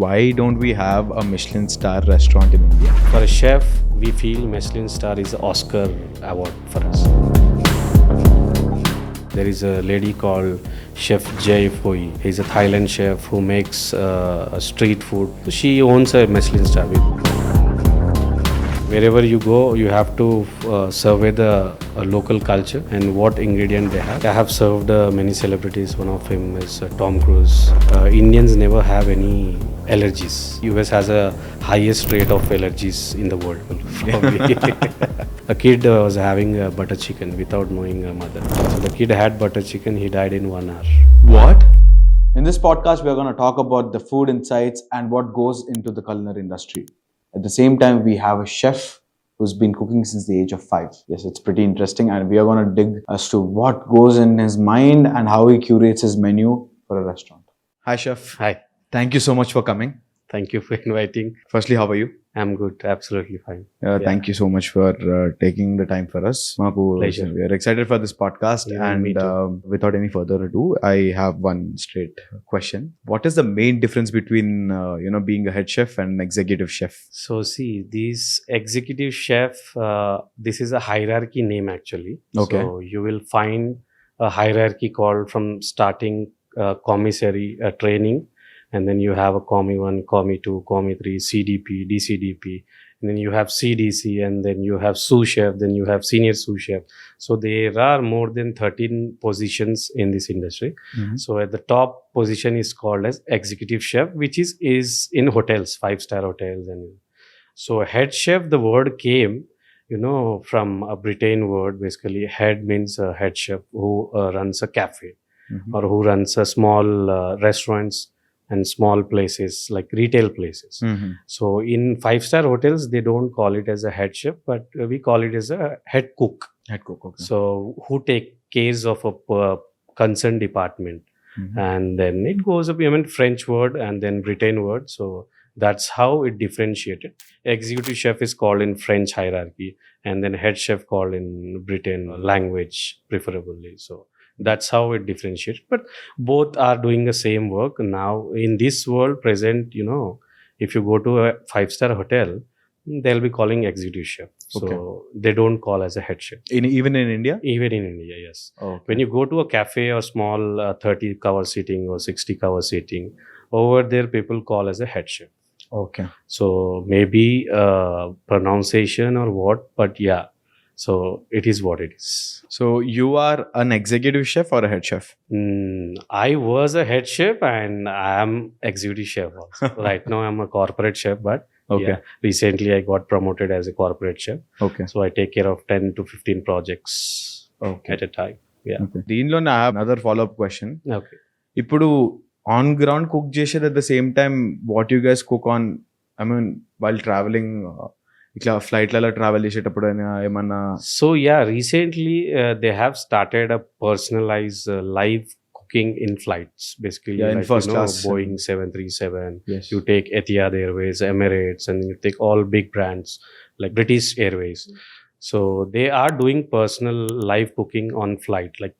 why don't we have a Michelin star restaurant in India? For a chef, we feel Michelin star is an Oscar award for us. There is a lady called Chef Jay Phoi. He's a Thailand chef who makes street food. She owns a Michelin star. Wherever you go, you have to survey the local culture and what ingredient they have. I have served many celebrities. One of them is Tom Cruise. Indians never have any allergies. US has a highest rate of allergies in the world. A kid was having butter chicken without knowing a mother. So the kid had butter chicken. He died in 1 hour. What? In this podcast, we are going to talk about the food insights and what goes into the culinary industry. At the same time, we have a chef who's been cooking since the age of 5. Yes, it's pretty interesting, and we are going to dig as to what goes in his mind and how he curates his menu for a restaurant. Hi, Chef. Hi. Thank you so much for coming. Thank you for inviting. Firstly, how are you? I'm good. Absolutely fine. Thank you so much for taking the time for us. Pleasure. We are excited for this podcast. Yeah, me and without any further ado, I have one straight question. What is the main difference between being a head chef and an executive chef? So see, this executive chef, this is a hierarchy name actually. Okay. So you will find a hierarchy called from starting commissary training, and then you have a Commi 1, Commi 2, Commi 3, CDP, DCDP, and then you have CDC, and then you have sous chef, then you have senior sous chef. So there are more than 13 positions in this industry. Mm-hmm. So at the top position is called as executive chef, which is in hotels, 5-star hotels. And so head chef, the word came, from a Britain word. Basically, head means a head chef who runs a cafe, Mm-hmm. or who runs a small restaurants and small places like retail places. Mm-hmm. So in 5-star hotels, they don't call it as a head chef, but we call it as a head cook. Head cook. Okay. So who take care of a concerned department. Mm-hmm. And then it goes up, French word and then Britain word. So that's how it differentiated. Executive chef is called in French hierarchy, and then head chef called in Britain language preferably. So that's how it differentiates. But both are doing the same work. Now in this world present, if you go to a 5-star hotel, they'll be calling executive chef. So Okay. they don't call as a head chef. Even in India? Even in India, yes. Okay. When you go to a cafe or small 30 cover seating or 60 cover seating, over there people call as a head chef. Okay. So maybe pronunciation or what, but yeah. So it is what it is. So you are an executive chef or a head chef? I was a head chef and I am executive chef also. Right now I'm a corporate chef, but Okay. yeah, recently I got promoted as a corporate chef. Okay. So I take care of 10 to 15 projects Okay. at a time. Yeah. Okay. దీనిలోనే I have another follow-up question. Okay. ఇప్పుడు on ground cook చేసేది at the same time what you guys cook on while travelling ఇట్లా ఫ్లైట్లలో travel చేసేటప్పుడు ఏమన్నా So yeah, recently they have started a personalized live cooking in flights. Basically, Yeah, in like, first class. Boeing 737. Yes. You take Etihad Airways, Emirates, and you take all big brands like British Airways. So they are doing personal live cooking on flight. Like,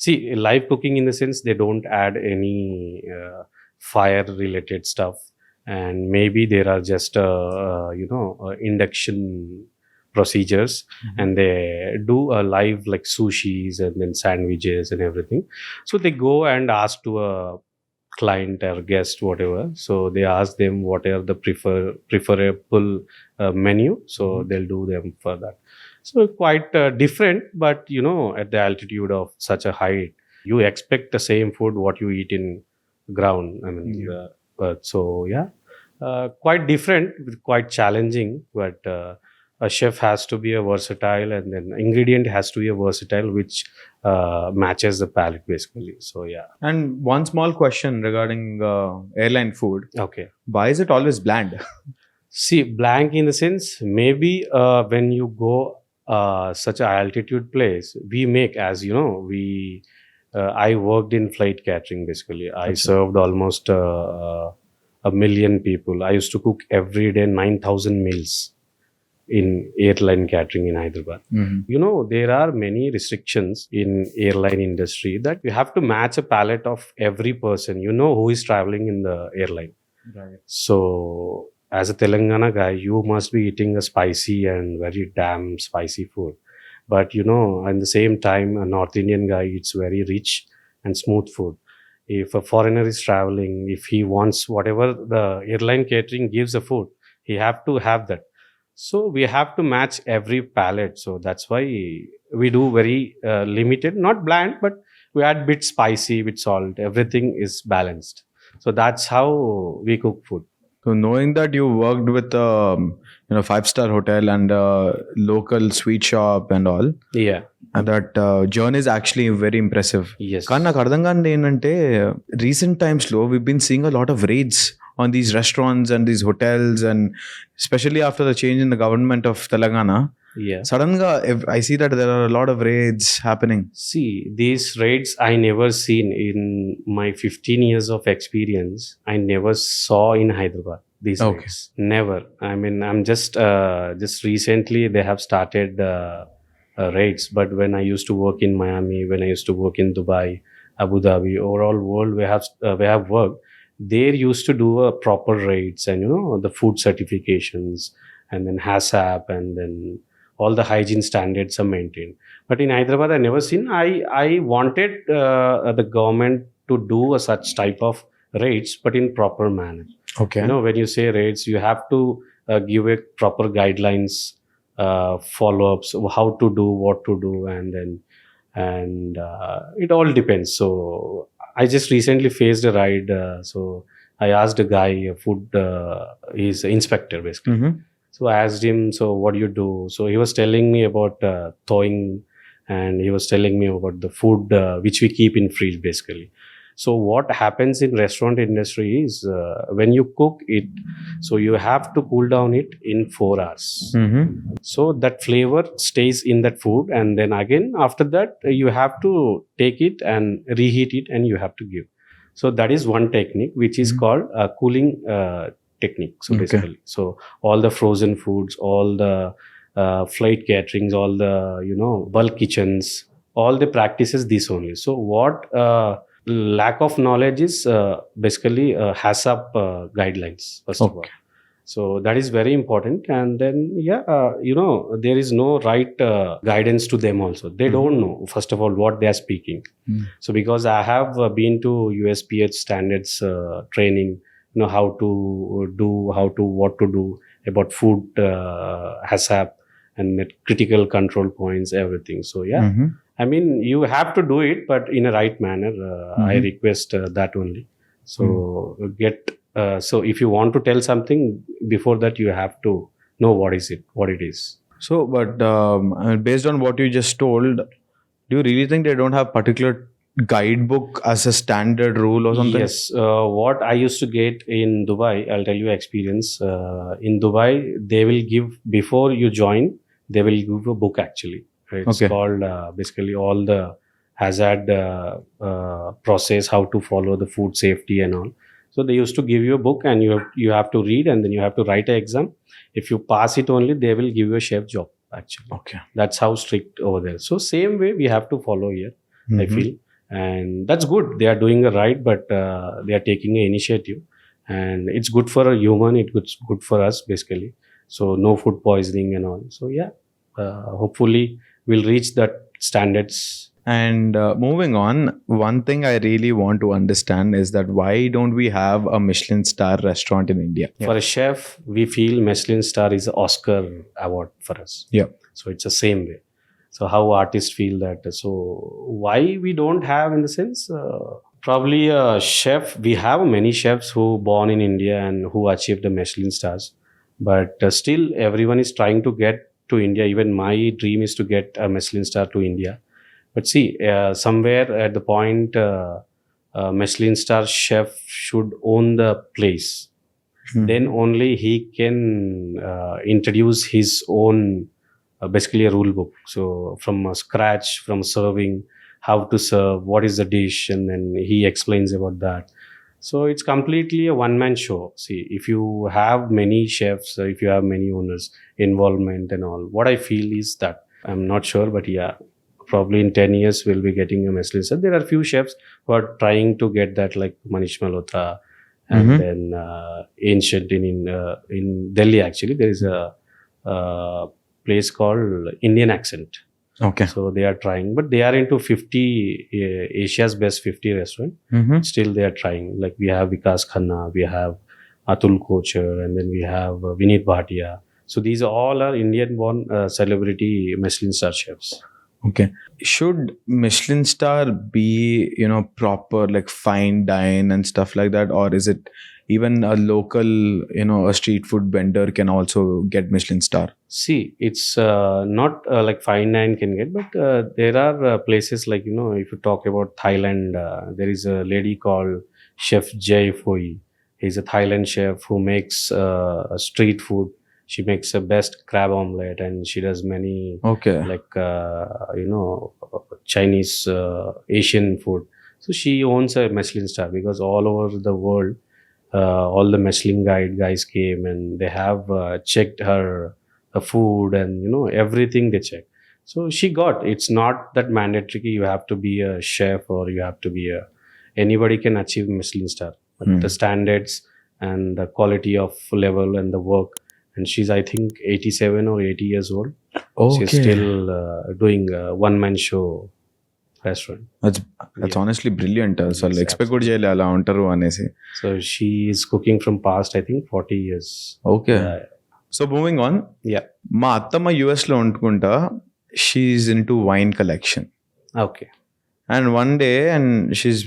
see, live cooking in the sense they don't add any fire-related stuff, and maybe there are just induction procedures, and they do a live like sushis and then sandwiches and everything. So they go and ask to a client or guest, whatever. So they ask them what are the preferable menu. So they'll do them for that. So quite different, but at the altitude of such a height, you expect the same food what you eat in ground. So yeah, quite different, quite challenging, but a chef has to be a versatile, and then ingredient has to be a versatile which matches the palate basically. So yeah. And one small question regarding airline food Okay. Why is it always bland See, blank in the sense, maybe when you go such a altitude place, we make, as you know, I worked in flight catering basically. I Okay. served almost 1,000,000 people. I used to cook every day 9,000 meals in airline catering in Hyderabad. There are many restrictions in airline industry that you have to match a palate of every person, who is traveling in the airline. Right. So as a Telangana guy, you must be eating a spicy and very damn spicy food. But at the same time, a North Indian guy eats very rich and smooth food. If a foreigner is traveling, if he wants whatever the airline catering gives the food, he have to have that. So we have to match every palate. So that's why we do very limited, not bland, but we add bit spicy with salt. Everything is balanced. So that's how we cook food. So knowing that you worked with five-star hotel and a local sweet shop and all, Yeah. and that journey is actually very impressive. Yes. కానీ నాకు అర్థం కాని ఏంటంటే recent టైమ్స్లో we been seeing a lot of rates on these restaurants and these hotels, and especially after the change in the government of Telangana, Yeah. suddenly I see that there are a lot of raids happening. See, these raids I never seen in my 15 years of experience. I never saw in Hyderabad these Okay. raids. Never. I mean, I'm just recently they have started raids. But when I used to work in Miami, when I used to work in Dubai, Abu Dhabi, overall world we have worked. They used to do a proper raids and the food certifications and then HACCP and then all the hygiene standards are maintained. But in Hyderabad, I never seen. I wanted the government to do a such type of raids, but in proper manner. Okay. When you say raids, you have to give a proper guidelines, follow-ups, how to do, what to do, and it all depends. So I just recently faced a ride. So I asked a guy, a food, he's an inspector basically. Mhm. So I asked him, so what do you do? So he was telling me about thawing, and he was telling me about the food which we keep in fridge basically. So what happens in restaurant industry is when you cook it, so you have to cool down it in 4 hours. Mhm. So that flavor stays in that food, and then again after that you have to take it and reheat it, and you have to give. So that is one technique which is called cooling technique. So Okay. basically, so all the frozen foods, all the flight caterings, all the bulk kitchens, all the practices this only. So what lack of knowledge is basically HACCP guidelines first of all. Okay. So that is very important. And then there is no right guidance to them also. They don't know first of all what they are speaking. So because I have been to USPH standards training, how to do, what to do about food, HACCP and the critical control points, everything. So yeah. Mhm. I mean, you have to do it, but in a right manner. I request that only. So so if you want to tell something, before that you have to know what it is. So, but based on what you just told, do you really think they don't have particular guidebook as a standard rule or something? Yes. What I used to get in Dubai, I'll tell you experience. In Dubai, they will give, before you join, they will give a book actually. It's Okay. called basically all the hazard process, how to follow the food safety and all. So they used to give you a book, and you have to read, and then you have to write an exam. If you pass it only, they will give you a chef job actually. Okay. That's how strict over there. So same way we have to follow here, I feel. And that's good. They are doing it right, but they are taking an initiative, and it's good for a human. It's good for us basically. So no food poisoning and all. So yeah, hopefully we'll reach that standards. And moving on, one thing I really want to understand is that why don't we have a Michelin star restaurant in India? For a chef, we feel Michelin star is an Oscar award for us. Yeah. So it's the same way. So how artists feel that. So why we don't have, in the sense, probably a chef. We have many chefs who born in India and who achieved the Michelin stars, but still everyone is trying to get to India. Even my dream is to get a Michelin star to India. But see, somewhere at the point, Michelin star chef should own the place. Then only he can introduce his own, basically a rule book. So from scratch, from serving, how to serve, what is the dish, and then he explains about that. So it's completely a one-man show. See, if you have many chefs, if you have many owners, involvement and all, what I feel is that, I'm not sure, but yeah, probably in 10 years we'll be getting a Michelin star. There are few chefs who are trying to get that, like Manish Malhotra and Mhm. then ancient in Delhi. Actually, there is a place called Indian Accent. Okay. So they are trying, but they are into 50 Asia's best 50 restaurant. Mhm. Still they are trying. Like we have Vikas Khanna, we have Atul Kochar, and then we have Vineet Bhatia. So these all are Indian born celebrity Michelin star chefs. Okay. Should Michelin star be, proper like fine dine and stuff like that, or is it even a local, a street food vendor can also get Michelin star? See, it's not like fine dine can get, but there are places like, if you talk about Thailand, there is a lady called Chef Jay Foi. He's a Thailand chef who makes street food. She makes the best crab omelette, and she does many Okay. like Chinese Asian food. So she owns a Michelin star because all over the world, all the Michelin guide guys came and they have checked her food and everything they check. So she got, it's not that mandatory you have to be a chef or you have to be anybody can achieve Michelin star, but the standards and the quality of level and the work. And she's, I think, 87 or 80 years old. She's Okay. still doing a one-man show restaurant. That's Yeah. honestly brilliant. So Yes, expect కూడా చేయలే అలా ఉంటారు అనేసి. So she is cooking from past, I think, 40 years. Okay. Yeah. So moving on, Yeah. మా అత్తమ్మ US లో వండుకుంటా, she into wine collection. Okay. And one day and she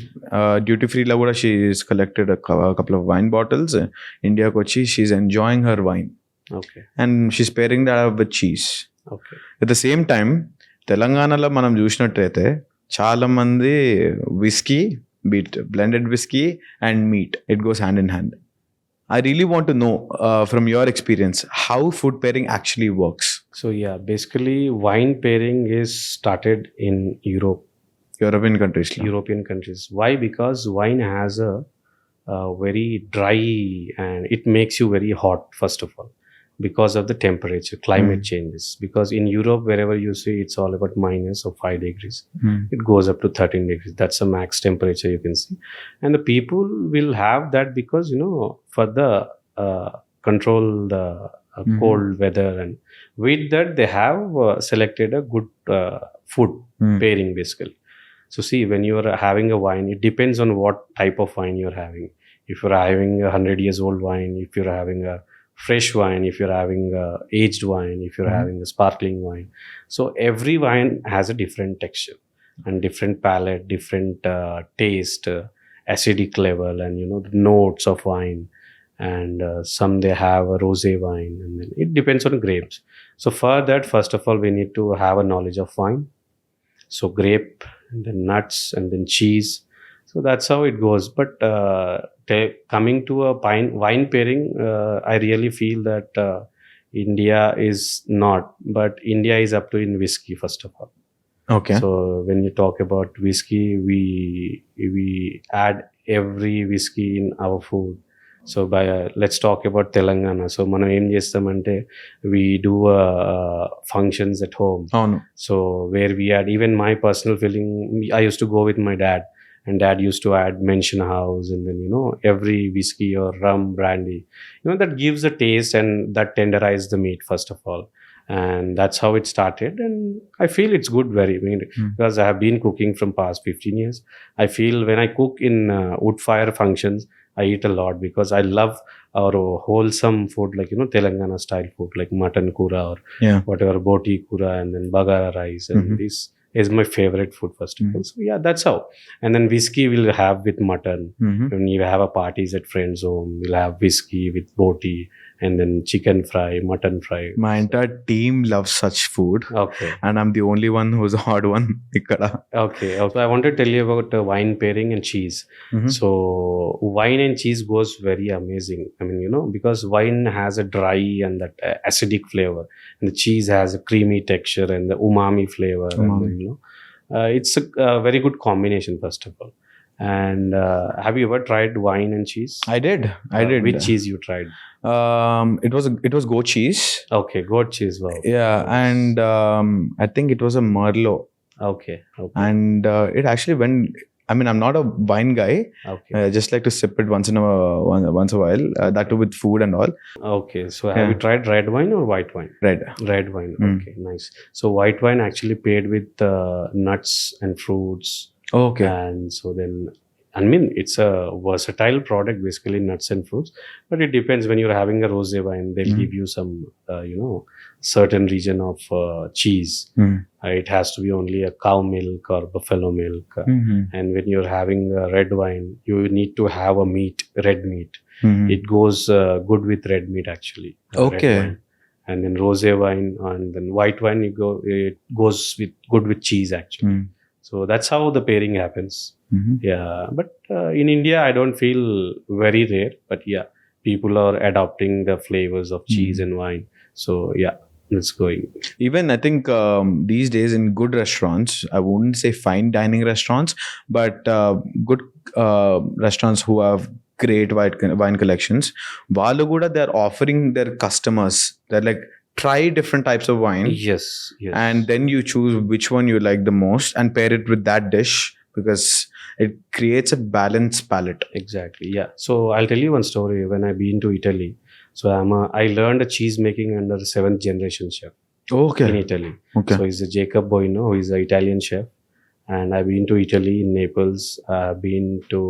duty ఫ్రీలో కూడా she collected couple of wine bottles. ఇండియాకి వచ్చి she enjoying her wine Okay. And she pairing that with cheese. Okay. At the same time తెలంగాణలో మనం చూసినట్టయితే చాలా మంది whisky, blended whiskey and meat, it goes hand in hand. I really want to know from your experience how food pairing actually works. So yeah, basically wine pairing is started in European countries. European countries. Why? Because wine has a very dry and it makes you very hot first of all, because of the temperature, climate changes. Because in Europe, wherever you see, it's all about minus of 5 degrees. It goes up to 13 degrees. That's the max temperature you can see. And the people will have that because, for the control the cold weather. And with that, they have selected a good food pairing basically. So see, when you are having a wine, it depends on what type of wine you're having. If you're having a 100 years old wine, if you're having a fresh wine, if you're having aged wine, if you're having a sparkling wine. So every wine has a different texture and different palate, different taste, acidic level, and the notes of wine. And some they have a rosé wine, and then it depends on grapes. So for that, first of all, we need to have a knowledge of wine. So grape, and then nuts, and then cheese. So that's how it goes. But coming to a wine pairing, I really feel that India is not, but India is up to in whiskey first of all. Okay. So when you talk about whiskey, we add every whiskey in our food. So let's talk about Telangana. So మనం ఏం చేస్తామంటే we do functions at home. అవును. So where we add, even my personal feeling, I used to go with my dad. And dad used to add Mansion House, and then every whiskey or rum, brandy, that gives a taste and that tenderizes the meat first of all. And that's how it started. And I feel it's good because I have been cooking from past 15 years. I feel when I cook in wood fire functions, I eat a lot because I love our wholesome food, like Telangana style food, like mutton kura or whatever, boti kura, and then bagara rice, and this is my favorite food first of all. So yeah, that's how. And then whiskey we'll have with mutton. When you have a parties at friends' home, we'll have whiskey with boti, and then chicken fry, mutton fry. My entire team loves such food. Okay. And I'm the only one who's a odd one ikkada. Okay. So I want to tell you about wine pairing and cheese. So wine and cheese goes very amazing. I mean, because wine has a dry and that acidic flavor, and the cheese has a creamy texture and the umami flavor. And then, it's a very good combination first of all. And have you ever tried wine and cheese? I did. Which cheese you tried? It was goat cheese. Okay, goat cheese. Wow. Yeah, and I think it was a Merlot. Okay. And it actually went. I mean, I'm not a wine guy. Okay. I just like to sip it once a while. That too with food and all. Okay. So have you tried red wine or white wine? Red. Red wine. Mm. Okay, nice. So white wine actually paired with nuts and fruits. Okay. And so then, I mean, it's a versatile product, basically nuts and fruits. But it depends. When you're having a rosé wine, they'll give you some, certain region of cheese. Mm. It has to be only a cow milk or buffalo milk. Mhm. And when you're having a red wine, you need to have a meat, red meat. Mhm. It goes good with red meat actually. Red Okay. wine. And then rosé wine and then white wine, it goes good with cheese actually. Mm. So that's how the pairing happens. Mhm. Yeah, but in India, I don't feel very rare. But yeah, people are adopting the flavors of cheese and wine. So yeah, it's going. Even I think these days in good restaurants, I wouldn't say fine dining restaurants, but good restaurants who have great wine collections, వాళ్ళు కూడా they're offering their customers, they're like, try different types of wine Yes, yes. and then you choose which one you like the most and pair it with that dish, because it creates a balanced palate. Exactly. Yeah. So I'll tell you one story. When I been to Italy, so I learned cheese making under the 7th generation chef in Okay. Italy. Okay. So he's a Jacob Boino, who is an Italian chef, and I've been to Italy in Naples. I've been to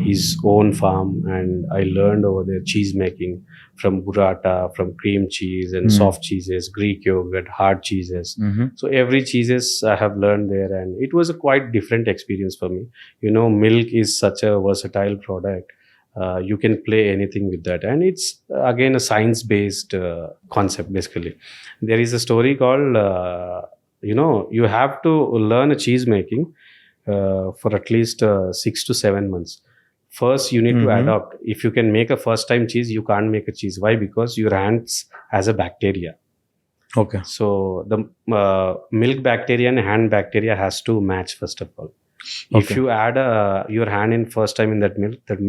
his own farm, and I learned over there cheese making from burrata, from cream cheese and soft cheeses, Greek yogurt, hard cheeses. Mhm. So every cheeses I have learned there, and it was a quite different experience for me. Milk is such a versatile product. You can play anything with that, and it's again a science-based concept. Basically, there is a story called you have to learn a cheese making for at least 6 to 7 months. First, you need to adopt. If you can make a first-time cheese, you can't make a cheese. Why? Because your hands has a bacteria. Okay. So the milk bacteria and hand bacteria has to match first of all. If Okay. you add your hand in first time in that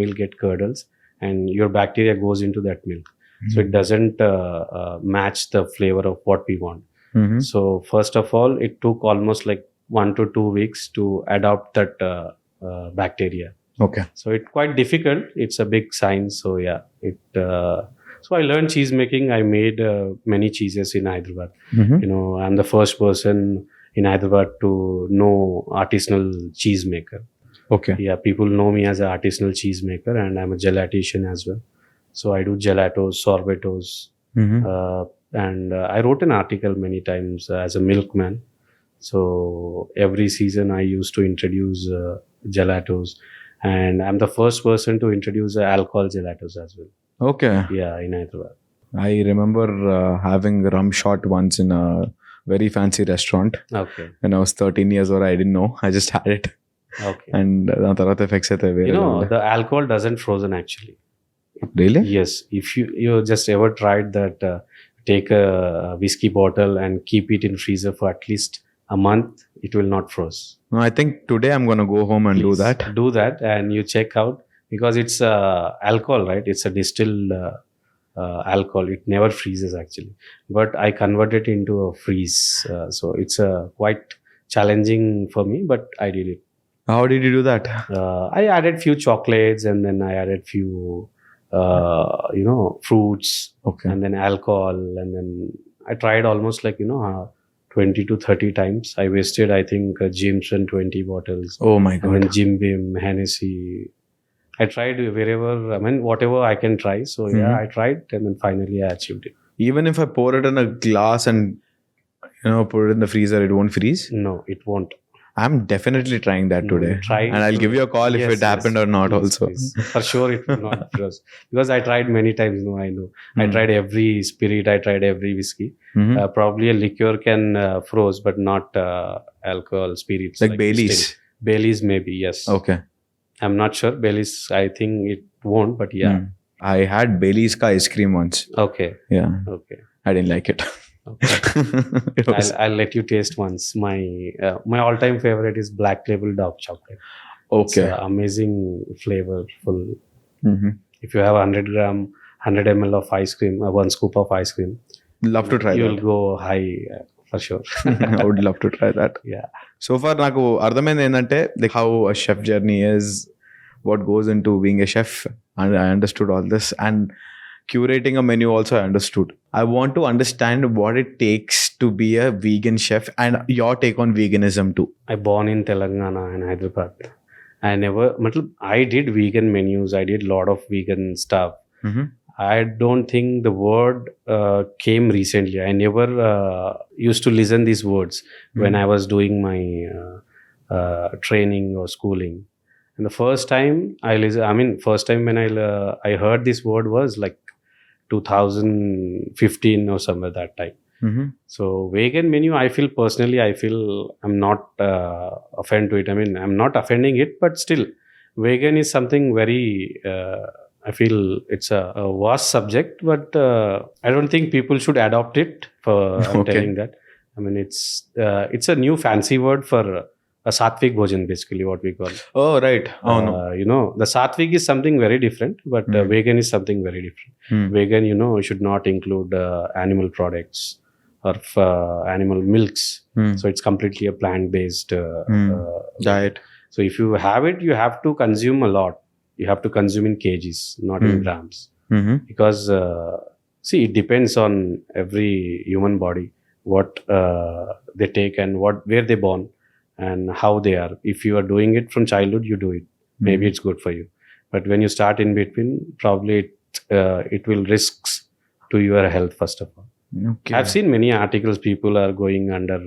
milk get curdles, and your bacteria goes into that milk. So it doesn't match the flavor of what we want. Mhm. So first of all, it took almost like 1 to 2 weeks to adopt that bacteria. Okay. So it's quite difficult. It's a big science. So yeah, so I learned cheese making. I made many cheeses in Hyderabad. Mhm. I'm the first person in Hyderabad to know artisanal cheese maker. Okay. Yeah, people know me as an artisanal cheese maker, and I'm a gelatician as well. So I do gelatos, sorbetos, Mhm. and I wrote an article many times as a milkman. So every season I used to introduce gelatos, and I'm the first person to introduce alcohol gelatos as well. Okay. Yeah, in Hyderabad. I remember having rum shot once in a very fancy restaurant Okay, when I was 13 years old. I didn't know. I just had it. okay. And దాని తర్వాత effects అయితే వేరే The alcohol doesn't frozen actually. really? Yes, if you just ever tried that, take a whiskey bottle and keep it in freezer for at least a month, it will not froze. No, I think today I'm going to go home and do Please that. Do that, and you check out, because it's alcohol, right? It's a distilled alcohol. It never freezes actually, but I convert it into a freeze. So it's quite challenging for me, but I did it. How did you do that? I added few chocolates, and then I added few fruits, Okay. and then alcohol, and then I tried almost like 20 to 30 times. I wasted, I think, Jameson 20 bottles, Oh my and then god. Jim Beam, Hennessy. I tried wherever, whatever I can try. So yeah, I tried, and then finally I achieved it. Even if I pour it in a glass and put it in the freezer, it won't freeze. No, it won't. I'm definitely trying that today. Try And I'll give you a call if Yes, it happened yes, or not please, also. please. For sure it will not froze, because I tried many times. I know. I tried every spirit, I tried every whiskey. Mhm. Probably a liqueur can froze, but not alcohol spirits. Like Baileys. still. Baileys maybe, yes. Okay. I'm not sure. Baileys, I think it won't, but yeah. I had Bailey's ka ice cream once. Okay, Yeah. okay. I didn't like it. Okay. It was- I'll let you taste once. My all-time favorite is Black Label Dark Chocolate. okay. It's amazing, flavorful. Mhm. If you have 100 ml of ice cream, 1 scoop of ice cream, Love to try you'll that. go high for sure. I would love to try that. Yeah. So far నాకు అర్థమైంది ఏంటంటే like how a chef journey is, what goes into being a chef, and I understood all this, and curating a menu also I understood. I want to understand what it takes to be a vegan chef and your take on veganism too. I born in Telangana and Hyderabad. I did vegan menus. I did lot of vegan stuff. Mm-hmm. I don't think the word came recently. I never used to listen these words when I was doing my training or schooling. And the first time when I heard this word was like 2015 or somewhere that time. Mm-hmm. So vegan menu, I feel I'm not offended to it. I mean, I'm not offending it, but still, vegan is something very. I feel it's a vast subject, but I don't think people should adopt it. I'm Okay. telling that. I mean, it's a new fancy word for a sattvic bhojan, basically what we call. Oh right. Oh no. The sattvic is something very different, but vegan is something very different. Vegan, should not include animal products or animal milks. So it's completely a plant-based Diet. So if you have it, you have to consume a lot. You have to consume in kgs, not in grams. Mm-hmm. Because see, it depends on every human body what they take and where they born and how they are. If you are doing it from childhood, you do it. Maybe it's good for you. But when you start in between, probably it will risks to your health first of all. Okay. I've seen many articles. People are going under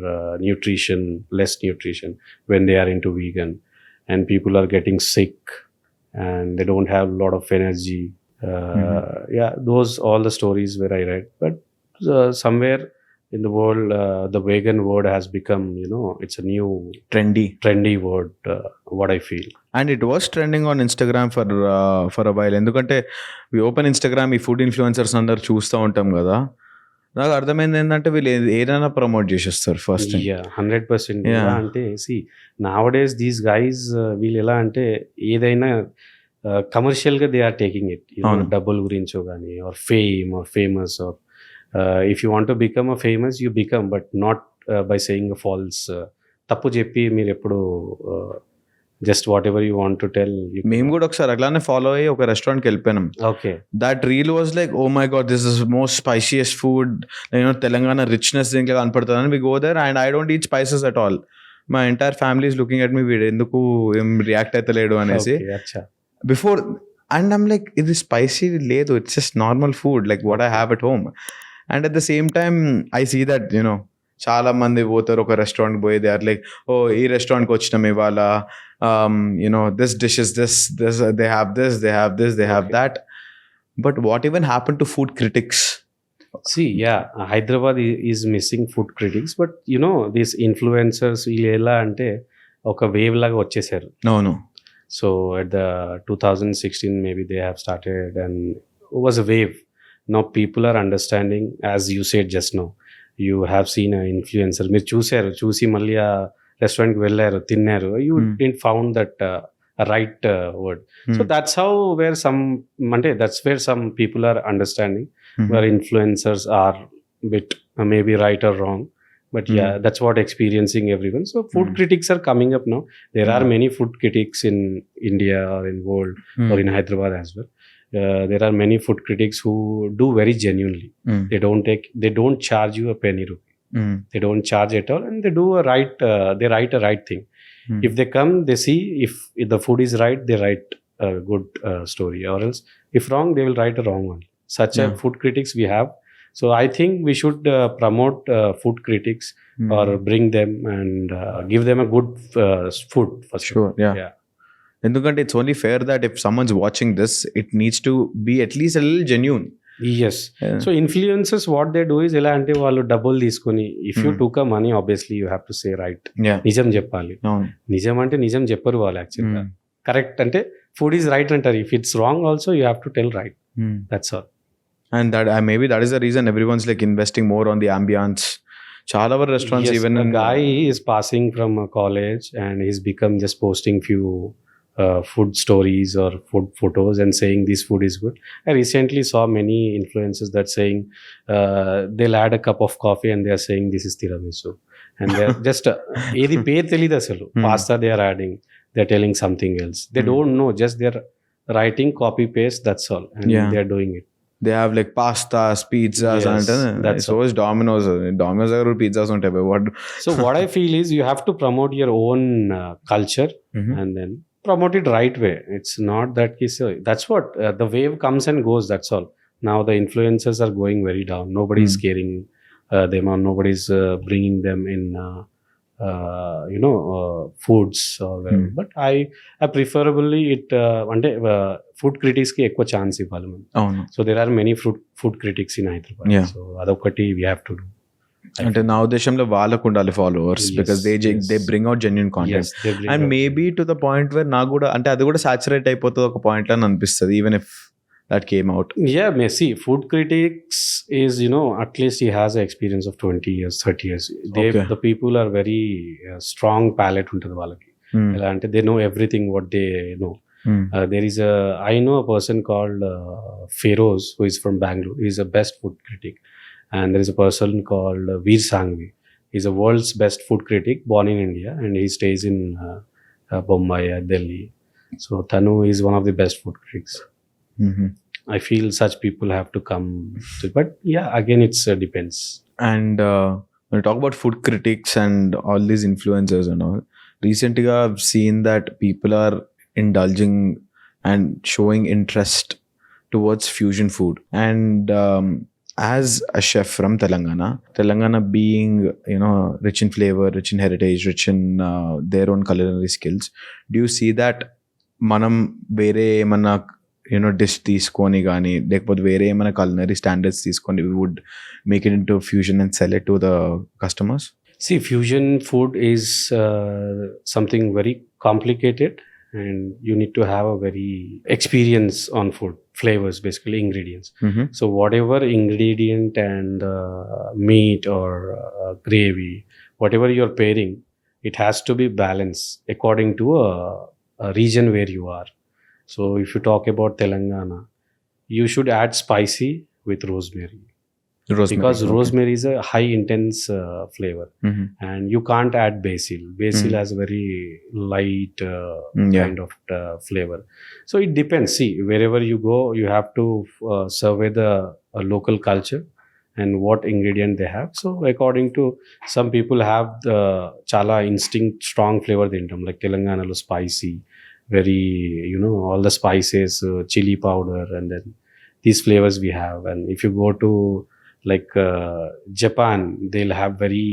less nutrition when they are into vegan, and people are getting sick, and they don't have a lot of energy. Yeah, those all the stories where I read. But somewhere in the world, the vegan word has become, it's a new trendy word. What I feel. And it was trending on Instagram for a while. ఎందుకంటే we open Instagram, ఈ food influencers అందరు చూస్తూ ఉంటాం కదా, నాకు అర్థమైంది ఏంటంటే వీళ్ళు ఏదైనా ప్రమోట్ చేసేస్తారు ఫస్ట్. 100%. ఎలా అంటే సి నౌడేస్ దీస్ గైస్ వీళ్ళు ఎలా అంటే ఏదైనా కమర్షియల్గా దే ఆర్ టేకింగ్ ఇట్, డబ్బుల గురించో కానీ or fame or famous or if you want to become a famous you become, but not by saying a false. తప్పు చెప్పి మీరు ఎప్పుడు just whatever you want to tell. మేము కూడా ఒకసారి అట్లానే ఫాలో అయ్యి ఒక రెస్టారెంట్కి వెళ్ళిపోయినాం. Okay. That reel was like, oh my god, this is most spiciest food, Telangana richness దీంట్లో కనపడుతుంది అని. We go there and I don't eat spices at all. My entire family is looking at me, వీడు ఎందుకు ఏం react అవుతలేడు అనేసి. Before and I'm like, ఇది spicy లేదు, it's just normal food like what I have at home. And at the same time I see that చాలా మంది పోతారు ఒక రెస్టారెంట్ పోయి, దే ఆర్ లైక్, ఓ ఈ రెస్టారెంట్కి వచ్చినాం ఇవాళ, this dish is this, they have this, they have this, they have that. But what even happened to food critics? See, yeah, Hyderabad is missing food critics, but these influencers వీళ్ళెలా అంటే ఒక wave లాగా వచ్చేసారు. No. So at the 2016 maybe they have started and it was a wave. Now people are understanding, as you said just now. You have seen an influencer, మీరు చూసి మళ్ళీ ఆ రెస్టారెంట్కి వెళ్ళారు, తిన్నారు, you didn't found that right word. So that's how where some people are understanding where influencers are bit maybe right or wrong. But yeah, that's what experiencing everyone. So food critics are coming up now. There are many food critics in India or in world or in Hyderabad as well. There are many food critics who do very genuinely. They don't charge you a penny rupee. They don't charge at all, and they do they write a right thing. If they come, they see if the food is right, they write a good story, or else if wrong, they will write a wrong one. Such a food critics we have. So I think we should promote food critics or bring them and give them a good food for sure. Yeah. ఎందుకంటే it's only fair that if someone's watching this, it needs to be at least a little genuine. Yes. So influencers, what they do is ఎలా అంటే వాళ్ళు డబ్బులు తీసుకొని, if you took a money obviously you have to say right. నిజం చెప్పాలి. నిజం అంటే నిజం చెప్పరు వాళ్ళు యాక్చువల్గా. కరెక్ట్ అంటే ఫుడ్ ఈజ్ రైట్ అంటారు. If it's wrong also you have to tell right. That's all. And that maybe that is the reason everyone's like investing more on the ambience. Chala our restaurants, yes, even a guy is passing from a college and he's become just posting few food stories or food photos and saying this food is good. I recently saw many influencers that saying they'll add a cup of coffee and they are saying this is tiramisu, and they're just ఏది పేరు తెలియదు అసలు. Pasta they are adding, they're telling something else. They don't know, just they're writing copy paste, that's all, and they're doing it. They have like pastas, pizzas, Yes, and that's so is Domino's. Domino's దగ్గర pizzas ఉంటాయి. But what? So what I feel is you have to promote your own culture and then promote it right way. It's not that that's what the wave comes and goes, that's all. Now the influencers are going very down. Nobody is caring them, or nobody's bringing them in foods or whatever. But I preferably it అంటే food critics కి ఎక్కువ chance ఇవ్వాలి మనం. అవును. So there are many food critics in Hyderabad. Yeah. So అదొకటి we have to do. అంటే నా ఉద్దేశంలో వాళ్ళకు ఉండాలి followers, because they bring out genuine content. Yes, they bring and out- maybe to the point where నాకు కూడా అంటే అది కూడా సాచురేట్ అయిపోతుంది ఒక పాయింట్ లో అని అనిపిస్తుంది, even if that came out. Yeah, may see food critics is, at least he has an experience of 20 years, 30 years. Okay. The people are very strong palate ఉంటుంది వాళ్ళకి. ఎలా అంటే they know everything what they know. There is I know a person called Feroz who is from Bangalore. He is a best food critic. And there is a person called Veer Sangvi. He's a world's best food critic, born in India, and he stays in Bombay, Delhi. So Tanu is one of the best food critics. I feel such people have to come to, but yeah, again it's depends. And when you talk about food critics and all these influencers and all, recently I've seen that people are indulging and showing interest towards fusion food. And as a chef from Telangana being, rich in flavor, rich in heritage, rich in their own culinary skills, do you see that మనం వేరే ఏమన్నా dish తీసుకొని కానీ లేకపోతే వేరే ఏమైనా culinary standards తీసుకొని we would make it into fusion and sell it to the customers? See, fusion food is something very complicated, and you need to have a very experience on food, flavors, basically ingredients. So whatever ingredient and meat or gravy, whatever you're pairing, it has to be balanced according to a region where you are. So if you talk about Telangana, you should add spicy with rosemary. Because rosemary is a high intense flavor, and you can't add basil. Basil has a very light kind of flavor. So it depends. See, wherever you go, you have to survey the local culture and what ingredient they have. So according to some people have the chala instinct strong flavor tintam, like Telangana lo spicy, very all the spices, chili powder, and then these flavors we have. And if you go to like Japan, they'll have very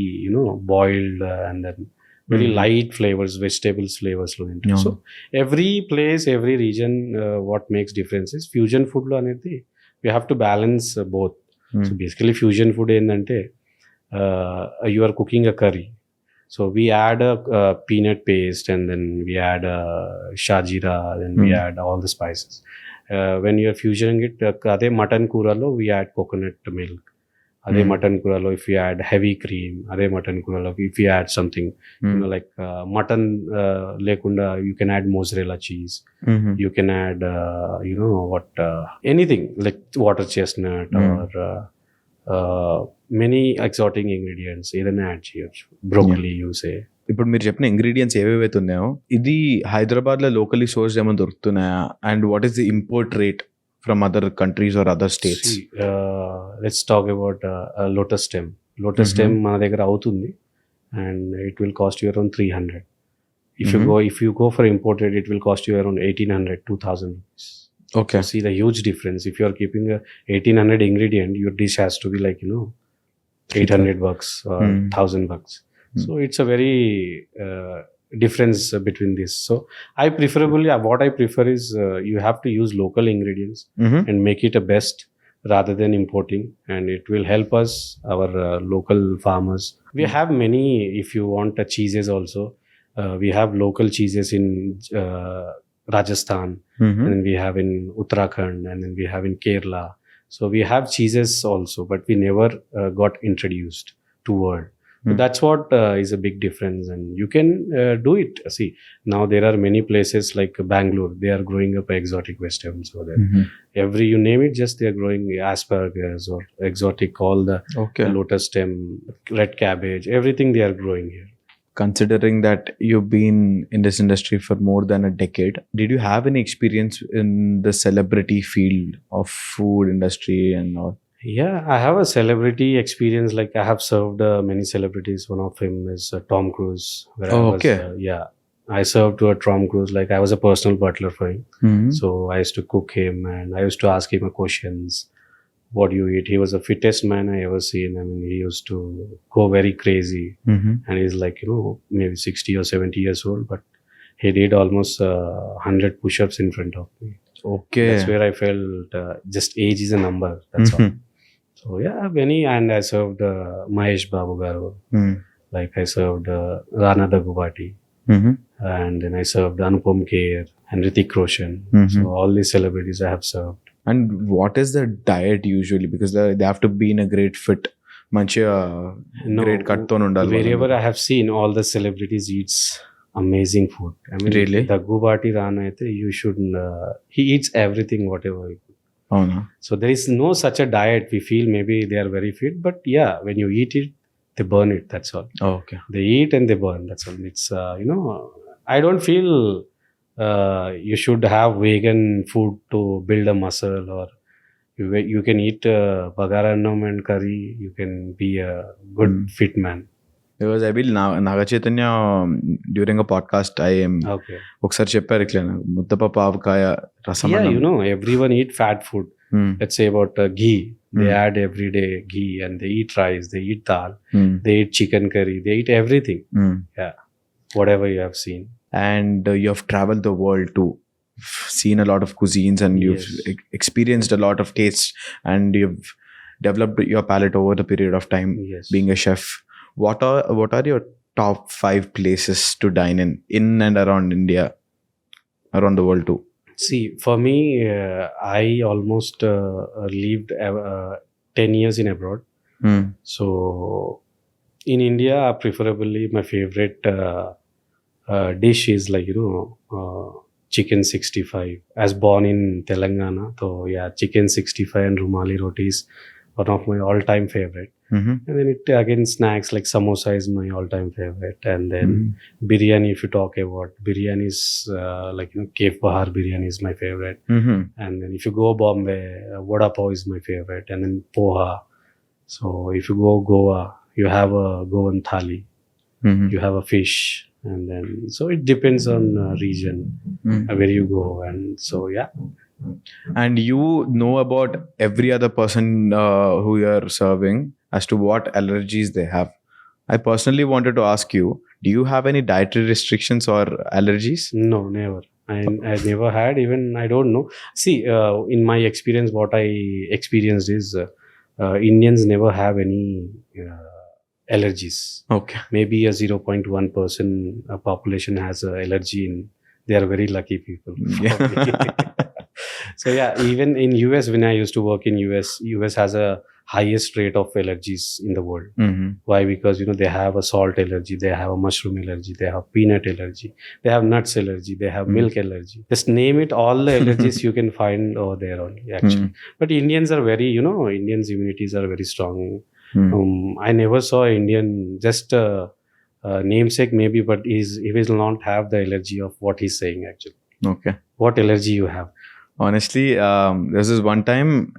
boiled and then very light flavors, vegetables flavors lo into. So every place, every region, what makes difference is fusion food lo anedi we have to balance both. So basically fusion food endante you are cooking a curry, so we add a peanut paste, and then we add shajira, then we add all the spices. When you are fusioning it, ade mutton kuralo we add coconut milk. Ade mutton kuralo if you add heavy cream, ade mutton kuralo if you add something like mutton lekunda you can add mozzarella cheese. You can add anything like water chestnut or many exotic ingredients ఏదైనా add చేయొచ్చు. Broccoli you say. ఇప్పుడు మీరు చెప్పిన ingredients ఏవేవైతే ఉన్నాయో ఇది హైదరాబాద్ లో locally source ఏమైనా దొరుకుతున్నాయా? And what is the import rate from other countries or other states? Let's talk about lotus stem. Lotus stem మన దగ్గర అవుతుంది, and it will cost you around 300. If you go for imported, it will cost you around 1,800, 2,000 rupees. Okay. See the huge difference. If you are keeping a 1,800 ingredient, your dish has to be like $800 or $1,000. So it's a very difference between this. So what I prefer is you have to use local ingredients and make it a best rather than importing, and it will help us, our local farmers. We have many, if you want cheeses also, we have local cheeses in Rajasthan, and then we have in Uttarakhand, and then we have in Kerala. So we have cheeses also, but we never got introduced to world. So that's what is a big difference, and you can do it. See, now there are many places like Bangalore. They are growing up exotic vegetables over there. Mhm. Every you name it, just they are growing asparagus or exotic, all the Okay. lotus stem, red cabbage, everything they are growing here. Considering that you've been in this industry for more than a decade, did you have any experience in the celebrity field of food industry and all? Yeah, I have a celebrity experience. Like I have served many celebrities. One of them is Tom Cruise. Where Oh, I was, okay. yeah, I served to a Tom Cruise. Like I was a personal butler for him. Mhm. So I used to cook him and I used to ask him questions. What do you eat? He was the fittest man I ever seen. I mean, he used to go very crazy, Mhm. and he's like, maybe 60 or 70 years old, but he did almost 100 push-ups in front of me. Okay. That's where I felt just age is a number. That's all. Mhm. So yeah, many, and I served Mahesh Babu Garu. Mhm. Like I served Rana Daggubati, Mhm. and then I served Anupam Kher and Hrithik Roshan. Mhm. So all these celebrities I have served. And what is the diet usually? Because they have to be in a great fit. మంచిగా No, great cut తో ఉండాలి wherever వాళ్ళందరూ. I have seen, all the celebrities eats amazing food. I mean, Really? Daggubati Rana, you should. He eats everything, whatever. అవునా? So there is no such a diet. We feel maybe they are very fit, but yeah, when you eat it, they burn it. That's all. Okay. They eat and they burn. That's all. It's I don't feel you should have vegan food to build a muscle, or you can eat bagaranam and curry. You can be a good fit man. Because I will Naga Chaitanya during a podcast Okay. ఒకసారి చెప్పారు ఇట్లా ముద్దపప్పు ఆవకాయ రసం Yeah, అన్నం. everyone eat fat food. Hmm. Let's say about ghee. They Hmm. add every day ghee, and they eat rice. They eat dal. Hmm. They eat chicken curry. They eat everything. Hmm. Whatever you have seen. And you have traveled the world too, seen a lot of cuisines, and you've Yes. experienced a lot of tastes, and you've developed your palate over the period of time Yes. being a chef. What are your top 5 places to dine in and around India, around the world too? See, for me, I almost lived 10 years in abroad. Hmm. So, in India, preferably my favorite dish is like chicken 65. As born in Telangana, so yeah, chicken 65 and rumali roti is one of my all-time favorite. Mhm. And then it again snacks like samosa is my all-time favorite, and then Mhm. biryani. If you talk about biryani, is like Cave Bahar biryani is my favorite. Mhm. And then if you go Bombay, vada pav is my favorite, and then poha. So if you go Goa, you have a Goan thali, Mhm. you have a fish, and then so it depends on region Mhm. where you go, and so yeah. And you know about every other person who you're serving as to what allergies they have. I personally wanted to ask you, do you have any dietary restrictions or allergies? No, never. I never had. Even I don't know. See, in my experience, what I experienced is Indians never have any allergies. Okay. Maybe a 0.1% population has an allergy. They are very lucky people. So yeah, even in US, when I used to work in US has a highest rate of allergies in the world. Mhm. Why? Because they have a salt allergy, they have a mushroom allergy, they have peanut allergy, they have nuts allergy, they have milk allergy. Just name it, all the allergies you can find over there only actually. But Indians are very, Indians' immunities are very strong. Hmm. I never saw an Indian, just namesake maybe, but he will not have the allergy of what he's saying actually. Okay. What allergy you have? Honestly, this is one time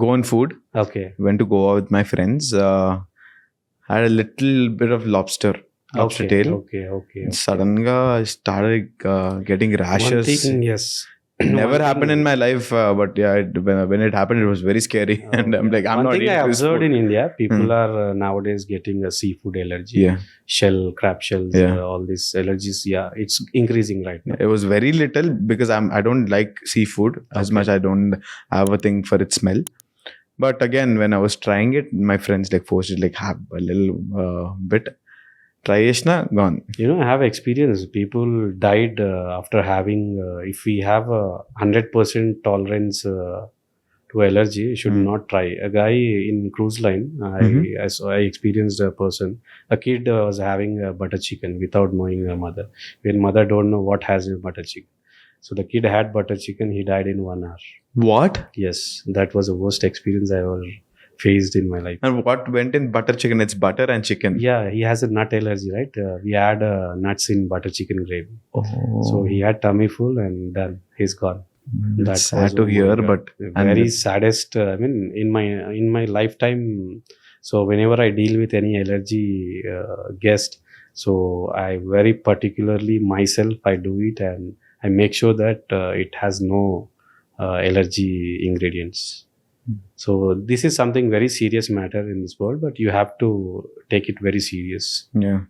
go on food. Okay. Went to Goa with my friends. Had a little bit of lobster Okay. tail. Okay. Suddenly, I started getting One rashes. thing, yes. Never One happened thing- in my life, but yeah, when it happened, it was very scary. And I'm like, I'm One not thing I eating this observed food. in India, people are nowadays getting a seafood allergy, Yeah, crab shells, Yeah. all these allergies. Yeah, it's increasing right now. it was very little because I don't like seafood as Okay. much. I don't have a thing for its smell. But again, when I was trying it, my friends like forced it, like have a little bit. Try chesna, gone. I have experience. People died after having. If we have a 100% tolerance to to allergy, you should not try. A guy in cruise line, I experienced a person, a kid was having a butter chicken without knowing her mother. When mother don't know what has in butter chicken. So the kid had butter chicken, he died in 1 hour. What? Yes, that was the worst experience I ever faced in my life. And what went in butter chicken? It's butter and chicken. Yeah, he has a nut allergy, right? We add nuts in butter chicken gravy. Oh. So he had tummy full and done. He's gone. That's sad was, to oh my hear, God, but very saddest. I mean, in my lifetime. So whenever I deal with any allergy guest, so I very particularly myself I do it and I make sure that it has no allergy ingredients. So this is something very serious matter in this world, but you have to take it very serious. Yeah.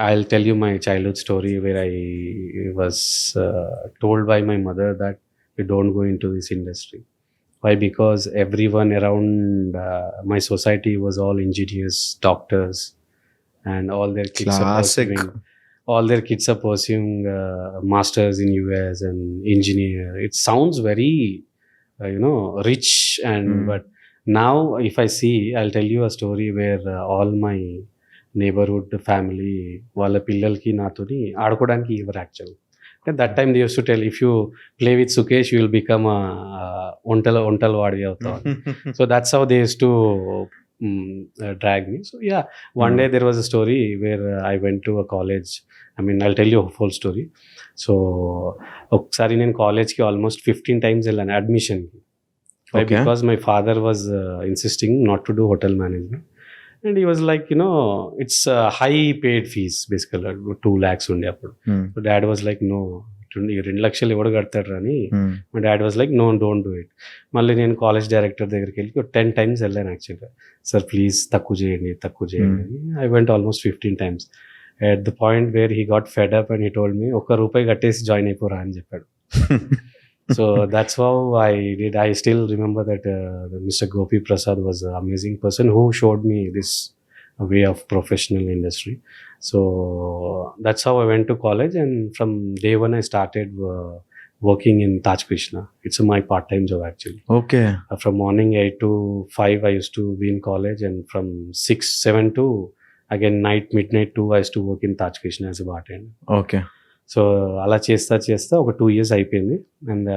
I'll tell you my childhood story where I was told by my mother that you don't go into this industry. Why? Because everyone around my society was all engineers, doctors, and all their kids Classic. are pursuing masters in US and engineer. It sounds very rich and but now if I see, I'll tell you a story where all my neighborhood family వాళ్ళ పిల్లలకి నాతోని ఆడుకోవడానికి ఇవ్వరు actual. At that time they used to tell, if you play with Sukesh you will become a ontal వాడి అవుతావు. So that's how they used to drag me. So yeah, one day there was a story where I went to a college. I mean, I'll tell you a full story. So ఒకసారి నేను కాలేజ్కి almost 15 times వెళ్ళాను అడ్మిషన్కి. Why? Okay. Because my father was insisting not to do hotel management. And he was like, it's high paid fees basically, 2 lakhs ఉండే అప్పుడు. So dad was like, no, 2 లక్షలు ఎవడు కడతాడు అని. మా dad was like, no, don't do it. మళ్ళీ నేను college director దగ్గరికి వెళ్ళి 10 times వెళ్ళాను యాక్చువల్గా. సార్ ప్లీజ్ తక్కువ చేయండి అని. I went almost 15 times. At the point where he got fed up and he told me, ₹1 కట్టేసి జాయిన్ అయిపోరా అని చెప్పాడు. So that's how I did. I still remember that Mr. Gopi Prasad was an amazing person who showed me this way of professional industry. So that's how I went to college, and from day one I started working in Taj Krishna. It's my part-time job actually. Okay. From morning 8 to 5 I used to be in college, and from 7 to again midnight 2 I used to work in Taj Krishna as a bartender. Okay. So అలా చేస్తా ఒక 2 years అయిపోయింది. And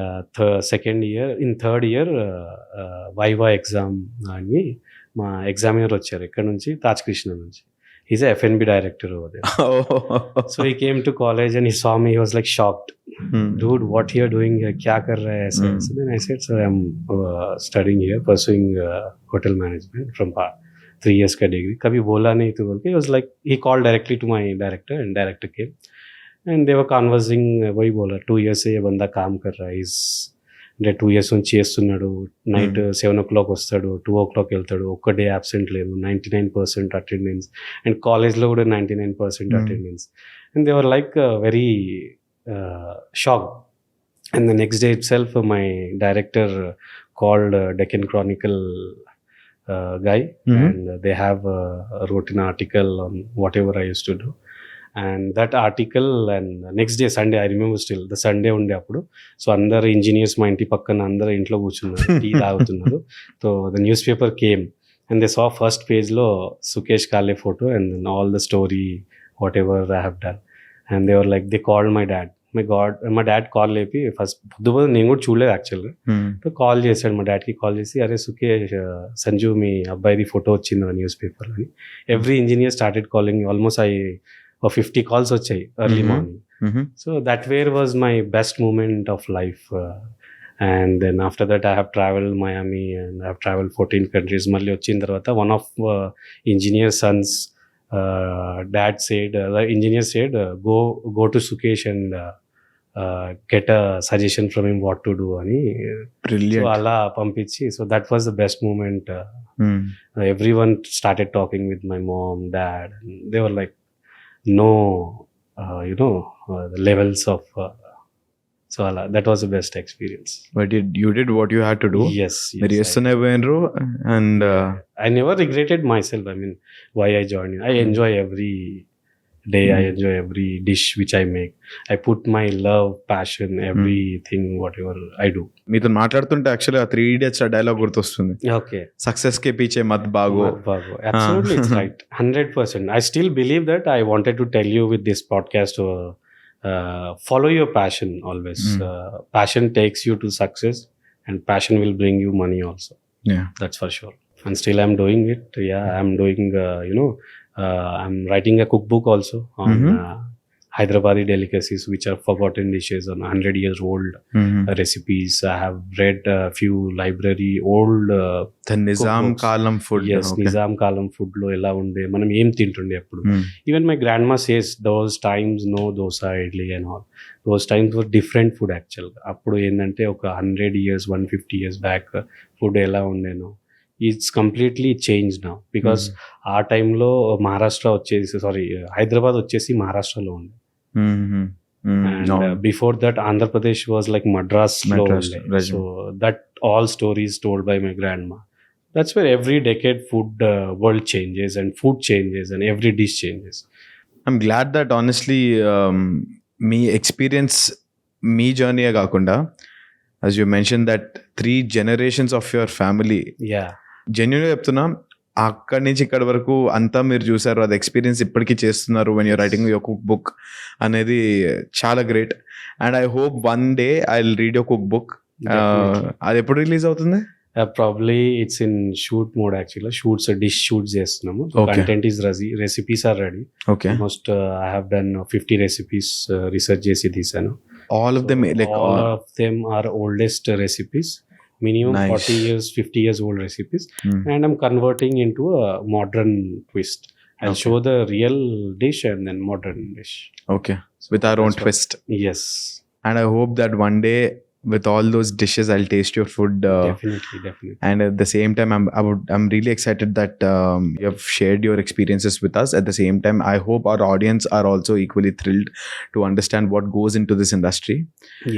third year viva exam అని మా examiner వచ్చారు ఇక్కడ నుంచి, తాజ్ కృష్ణ నుంచి. He's F&B director over there. So he came to college and he saw me. He was like shocked. Dude, what you are doing here? Kya kar raha hai? So then I said, sir, I'm studying here, pursuing hotel management from 3 years ka degree. Kabhi bola nahi tu bolke. He was like, he called directly to my director and director came. And they were conversing, वही बोला 2 years से ये बंदा काम कर रहा है, అంటే 2 years నుంచి చేస్తున్నాడు, నైట్ 7 o'clock వస్తాడు, 2 o'clock వెళ్తాడు, ఒక్క డే అబ్సెంట్ లేదు, 99% అటెండెన్స్, అండ్ కాలేజ్లో కూడా 99% attendance. And they were like very shock. And the next day it self my director called Deccan Chronicle guy, and they have wrote an article on whatever I used to do. And that article, and next day Sunday, I remember still, the Sunday ఉండే అప్పుడు. So అందరు engineers మా ఇంటి పక్కన అందరు ఇంట్లో కూర్చున్నారు, tea తాగుతున్నారు. So the newspaper came and they saw first పేజ్లో Sukesh Kale photo and then all the story whatever I have done. And they were like, they called my dad. మా డాడ్ కాల్ లేపి first పొద్దు నేను కూడా చూడలేదు యాక్చువల్గా. So call చేశాడు, మా డాడ్కి కాల్ చేసి, అరే సుకేష్, సంజు మీ అబ్బాయిది ఫోటో వచ్చింది న్యూస్ పేపర్ అని. Every engineer started calling. Almost 50 calls వచ్చాయి early morning. So that was my best moment of life. And then after that I have traveled Miami and I have traveled 14 countries. మళ్ళీ వచ్చిన తర్వాత one of engineer sons dad said, the engineer said, go to Sukesh and get a suggestion from him what to do అని. Brilliant. So అలా పంపించి, so that was the best moment. Everyone started talking with my mom, dad, and they were like, no the levels of so that was the best experience. But you did what you had to do. Yes, మీరు చేస్తూనే పోయినరు. And I never regretted myself. I mean, why I joined. I enjoy every day. I enjoy every dish which I make. I put my love, passion, everything, whatever I do. మీతో మాట్లాడుతుంటే actually ఆ 3 Idiots ఆ dialogue గుర్తొస్తుంది. Okay. Success కే పీచే మత్ బాగో. Absolutely, it's right. 100%. I still believe that. I wanted to tell you with this podcast, follow your passion always. Passion takes you to success, and passion will bring you money also. Yeah. That's for sure. And still I'm doing it. Yeah, I'm doing, I'm writing a cookbook also on Hyderabadi delicacies, which are forgotten dishes, on 100-year-old recipes. I have read a few library old The Nizam cookbooks. Kalam food. Yes, Okay. Nizam Kalam food lo ela unde manam em tintunde appudu. Even my grandma says those times no dosa, idli and all. Those times were different food actually. Appudu endante oka 100 years, 150 years back food ela undeno. It's completely changed now because ఆ టైంలో మహారాష్ట్ర వచ్చేసి హైదరాబాద్ వచ్చేసి మహారాష్ట్రలో ఉంది. And before that Andhra Pradesh was like Madras lo unde. right. So that all stories told by my grandma. That's where every decade food world changes and food changes and every dish changes. I'm glad that honestly మీ experience మీ జర్నీయే కాకుండా as you mentioned that 3 generations of your family, Yeah. జెన్యున్గా చెప్తున్నా, అక్కడి నుంచి ఇక్కడి వరకు అంతా మీరు చూసారు, అది ఎక్స్పీరియన్స్ ఇప్పటికీ చేస్తున్నారు when you're writing your cookbook అనేది చాలా great. And I hope one day I will read your cook book. అది ఎప్పుడు రిలీజ్ అవుతుంది? Probably it's in shoot mode actually. Dish shoots చేస్తున్నాము. Okay. Content is recipes are ready. Okay. Almost I have done 50 recipes research చేసి తీసాను. All of them like all of them are oldest recipes, minimum Nice. 40 years, 50 years old recipes, and I'm converting into a modern twist. I'll Okay. show the real dish and then modern dish. Okay, with our own That's what- twist. Yes, And I hope that one day with all those dishes I'll taste your food. definitely. And at the same time, I'm really excited that you have shared your experiences with us. At the same time, I hope our audience are also equally thrilled to understand what goes into this industry.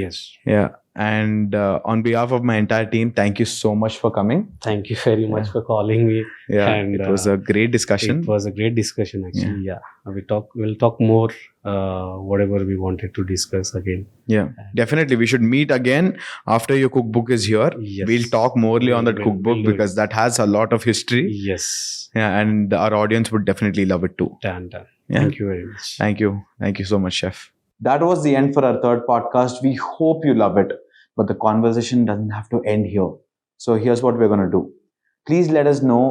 Yes. Yeah. And on behalf of my entire team, thank you so much for coming. Thank you very much for calling me. Yeah, And, it was a great discussion. It was a great discussion actually. Yeah. We'll talk more whatever we wanted to discuss again. Yeah, definitely. We should meet again after your cookbook is here. Yes. We'll talk morely on that cookbook we'll do because that has a lot of history. Yes. Yeah, and our audience would definitely love it too. Done. Yeah. Thank you very much. Thank you so much, chef. That was the end for our third podcast. We hope you love it, but the conversation doesn't have to end here. So here's what we're going to do. Please let us know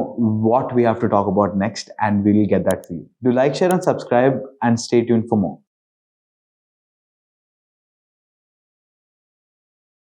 what we have to talk about next and we will get that for you. Do like, share and subscribe and stay tuned for more.